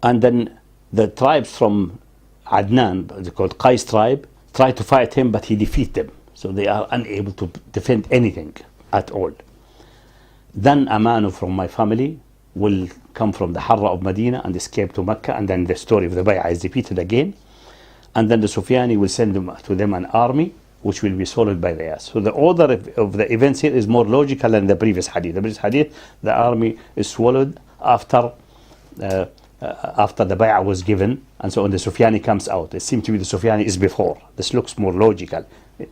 And then the tribes from Adnan, they're called Qais tribe, tried to fight him, but he defeated them. So they are unable to defend anything at all. Then a man from my family will come from the Harra of Medina and escape to Mecca, and then the story of the Bay'ah is repeated again. And then the Sufyani will send to them an army which will be swallowed by the ass. So the order of the events here is more logical than the previous hadith. The previous hadith, the army is swallowed after the Bay'ah was given, and so when the Sufyani comes out, it seems to be the Sufyani is before. This looks more logical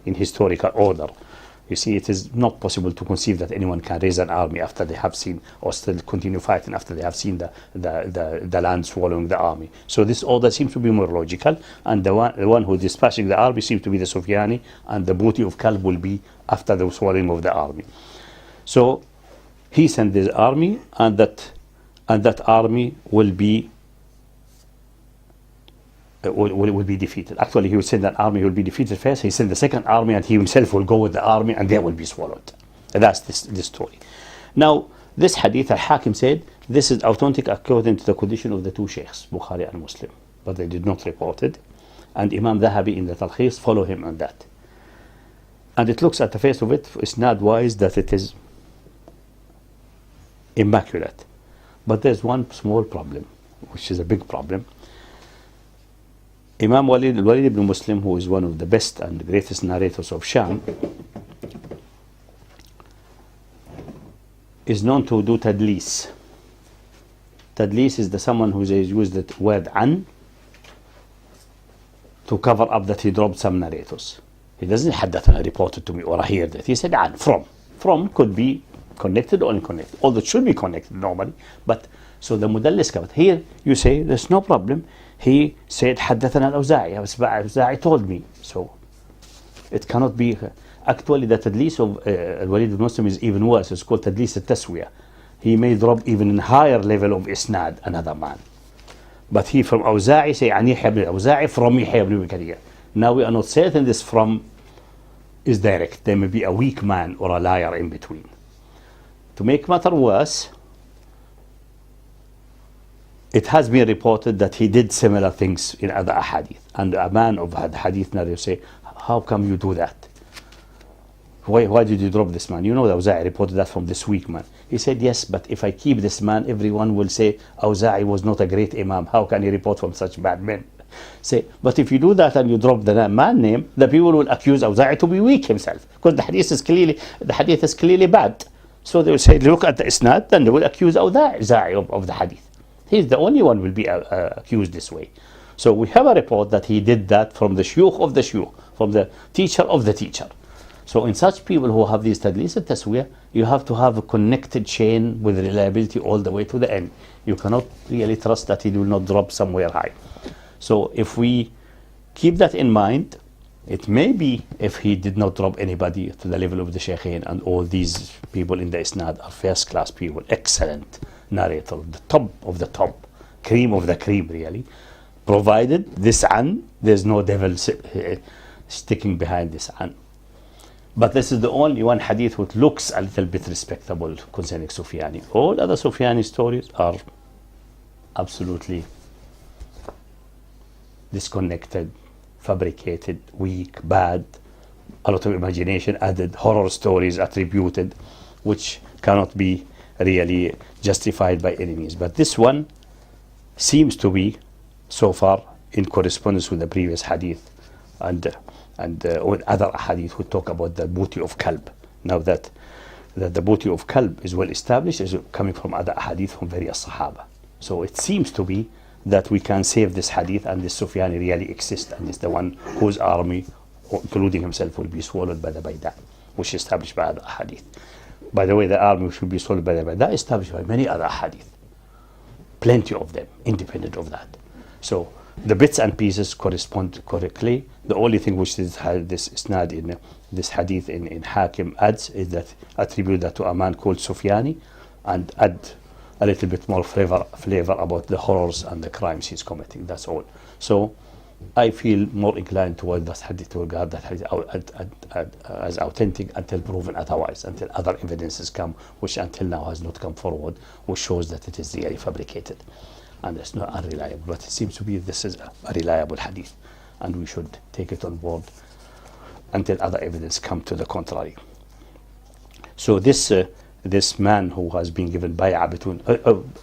in historical order. You see, it is not possible to conceive that anyone can raise an army after they have seen, or still continue fighting after they have seen the land swallowing the army. So this order seems to be more logical, and the one who is dispatching the army seems to be the Sufyani, and the booty of Kalb will be after the swallowing of the army. So he sent this army, and that army will be defeated. Actually, he will send an army, he will be defeated first. He send the second army, and he himself will go with the army, and they will be swallowed. That's this story. Now, this hadith, Al-Hakim said, this is authentic according to the condition of the two sheikhs, Bukhari and Muslim, but they did not report it. And Imam Dhahabi in the Talkhis follow him on that. And it looks at the face of it, isnad-wise, that it is immaculate. But there's one small problem, which is a big problem. Imam Walid ibn Muslim, who is one of the best and greatest narrators of Sham, is known to do tadlis. Tadlis is someone who used the word an to cover up that he dropped some narrators. He doesn't حدثنا reported to me or I hear that. He said an, from. From could be connected or unconnected, although it should be connected normally. But so the mudallis covered. Here you say there's no problem. He said حدثنا الأوزاعي. الأوزاعي told me. So it cannot be. Actually, the tadlis of Al-Walid ibn Muslim is even worse. It's called tadlis al-taswiya. He may drop even in higher level of isnad another man. But he from Awza'i say عن يحيى بن Awza'i from يحيى بن Bakaria. Now we are not certain this from is direct. There may be a weak man or a liar in between. To make matter worse, it has been reported that he did similar things in other ahadith. And a man of hadith narrator say, how come you do that? Why did you drop this man? You know that Awza'i reported that from this weak man. He said, yes, but if I keep this man, everyone will say Awza'i was not a great imam. How can he report from such bad men? Say, but if you do that and you drop the man name, the people will accuse Awza'i to be weak himself. Because the hadith is clearly bad. So they will say, look at the isnad, then they will accuse Awza'i of the hadith. He's the only one will be accused this way. So we have a report that he did that from the shuyukh of the shuyukh, from the teacher of the teacher. So in such people who have these tadlis al-taswiyah, you have to have a connected chain with reliability all the way to the end. You cannot really trust that he will not drop somewhere high. So if we keep that in mind, it may be if he did not drop anybody to the level of the Shaykhain, and all these people in the isnad are first class people, excellent narrator, the top of the top, cream of the cream really, provided this an, there's no devil sticking behind this an. But this is the only one hadith which looks a little bit respectable concerning Sufyani. All other Sufyani stories are absolutely disconnected, fabricated, weak, bad, a lot of imagination added, horror stories attributed, which cannot be really justified by any means. But this one seems to be so far in correspondence with the previous hadith and other hadith who talk about the booty of Kalb. Now that the booty of Kalb is well established, is coming from other hadith from various Sahaba. So it seems to be that we can save this hadith, and this Sufyani really exists, and is the one whose army, including himself, will be swallowed by the Bayda, which is established by other hadith. By the way, the army should be swallowed by the Bayda, established by many other hadith. Plenty of them, independent of that. So the bits and pieces correspond correctly. The only thing which this isnad in this hadith in Hakim adds is that attribute that to a man called Sufyani, and add a little bit more flavor about the horrors and the crimes he's committing. That's all. So I feel more inclined toward that hadith, to regard that hadith as authentic until proven otherwise, until other evidences come, which until now has not come forward, which shows that it is really fabricated. and it's not unreliable. But it seems to be this is a reliable hadith, and we should take it on board until other evidence come to the contrary. So this man who has been given bay'ah between,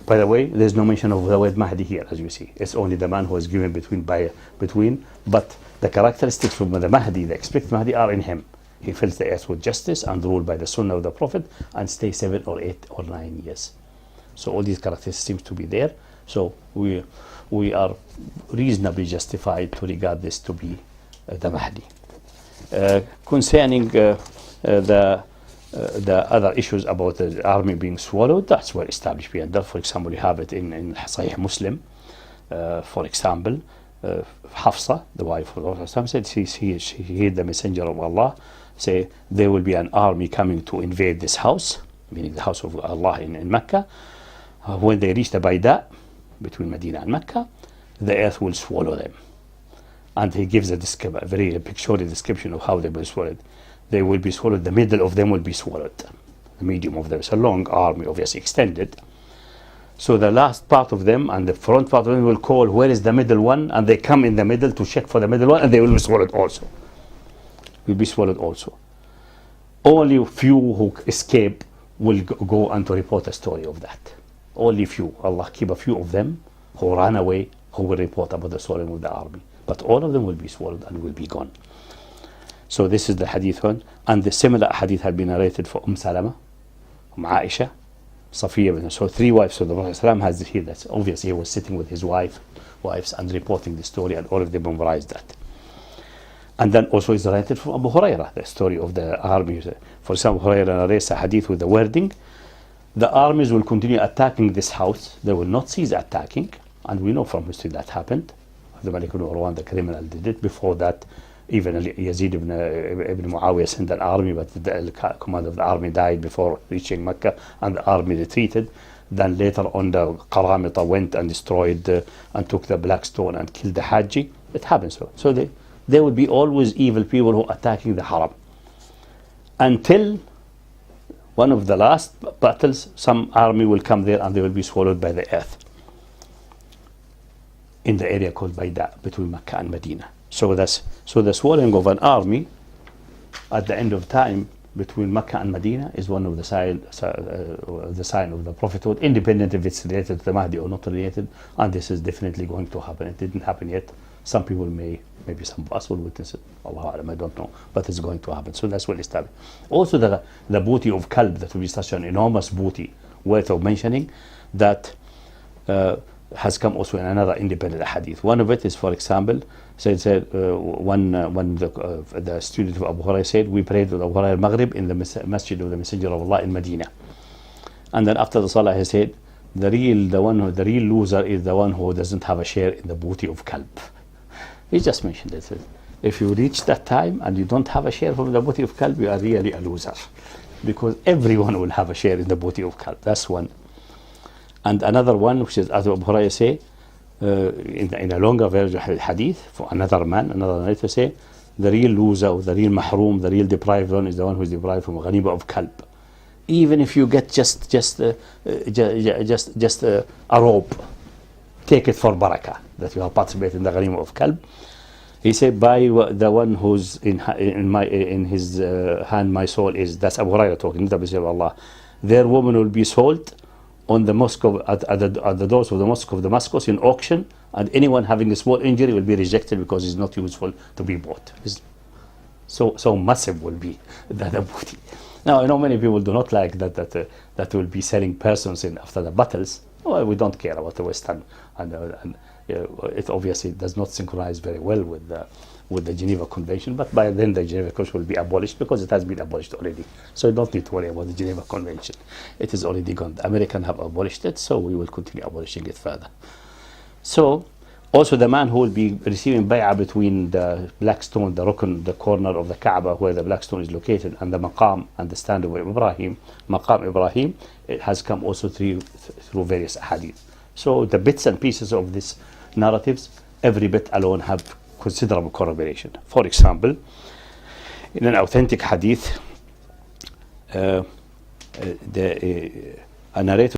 by the way, there's no mention of the word Mahdi here, as you see. It's only the man who is given between, but the characteristics from the Mahdi, the expected Mahdi, are in him. He fills the earth with justice and rule by the sunnah of the Prophet and stay 7 or 8 or 9 years. So all these characteristics seem to be there. So we are reasonably justified to regard this to be the Mahdi. Concerning the other issues about the army being swallowed, that's well established. For example, you have it in Sahih Muslim. For example, Hafsa, the wife of the Prophet, said she heard the Messenger of Allah say there will be an army coming to invade this house, meaning the house of Allah in Mecca. When they reach the Bayda, between Medina and Mecca, the earth will swallow them. And he gives a very pictorial description of how they will be swallowed. They will be swallowed, the middle of them will be swallowed. The medium of them. It's a long army, obviously extended. So the last part of them and the front part of them will call, where is the middle one? And they come in the middle to check for the middle one, and they will be swallowed also. Will be swallowed also. Only few who escape will go and to report a story of that. Only few. Allah keep a few of them who ran away, who will report about the swallowing of the army. But all of them will be swallowed and will be gone. So this is the hadith one. And the similar hadith had been narrated for Salama, Aisha, Safiya. So 3 wives of the Prophet has here. That's obviously he was sitting with his wives and reporting the story, and all of them memorized that. And then also is narrated from Abu Hurairah, the story of the army. For example, Hurairah narrates a hadith with the wording, the armies will continue attacking this house. They will not cease attacking. And we know from history that happened. The Malik ibn Urwan, the criminal, did it. Before that, even Yazid ibn Muawiyah sent an army, but the commander of the army died before reaching Mecca, and the army retreated. Then later on, the Qaramita went and destroyed and took the black stone and killed the Haji. It happens so. So there will be always evil people who are attacking the Haram. Until one of the last battles, some army will come there and they will be swallowed by the earth in the area called Bayda, between Mecca and Medina. So the swallowing of an army at the end of time between Mecca and Medina is one of the sign of the prophethood, independent if it's related to the Mahdi or not related, and this is definitely going to happen. It didn't happen yet. Some people maybe some of us will witness it. Allahu Alam, I don't know, but it's going to happen. So that's well established. Also the booty of Kalb, that will be such an enormous booty worth of mentioning, that has come also in another independent hadith. One of it is, for example, said when the student of Abu Hurairah said, we prayed with Abu Hurairah Maghrib in the masjid of the Messenger of Allah in Medina. And then after the salah he said, the real loser is the one who doesn't have a share in the booty of Kalb. He just mentioned it. If you reach that time and you don't have a share from the booty of Kalb, you are really a loser. Because everyone will have a share in the booty of Kalb. That's one. And another one, which is as Abu Hurairah say, in a longer version of hadith, for another narrator say, the real loser, or the real mahroom, the real deprived one is the one who is deprived from ghanima of Kalb. Even if you get just a rope, take it for barakah that you have participated in the ghanima of Kalb. He said, by the one who's in his hand my soul is, that's Abu Hurairah talking, the Messenger of Allah, their woman will be sold on the mosque at the doors of the mosque of Damascus in auction, and anyone having a small injury will be rejected because it's not useful to be bought. So massive will be the booty. Now I know many people do not like that will be selling persons after the battles. Well, we don't care about the West and it obviously does not synchronize very well with the Geneva Convention, but by then the Geneva Convention will be abolished because it has been abolished already. So you don't need to worry about the Geneva Convention. It is already gone. The Americans have abolished it, so we will continue abolishing it further. So also the man who will be receiving bay'ah between the black stone, the rukn, the corner of the Kaaba where the black stone is located, and the maqam and the stand of Ibrahim, maqam Ibrahim, it has come also through various hadith. So the bits and pieces of these narratives, every bit alone have considerable corroboration. For example, in an authentic hadith, a narrator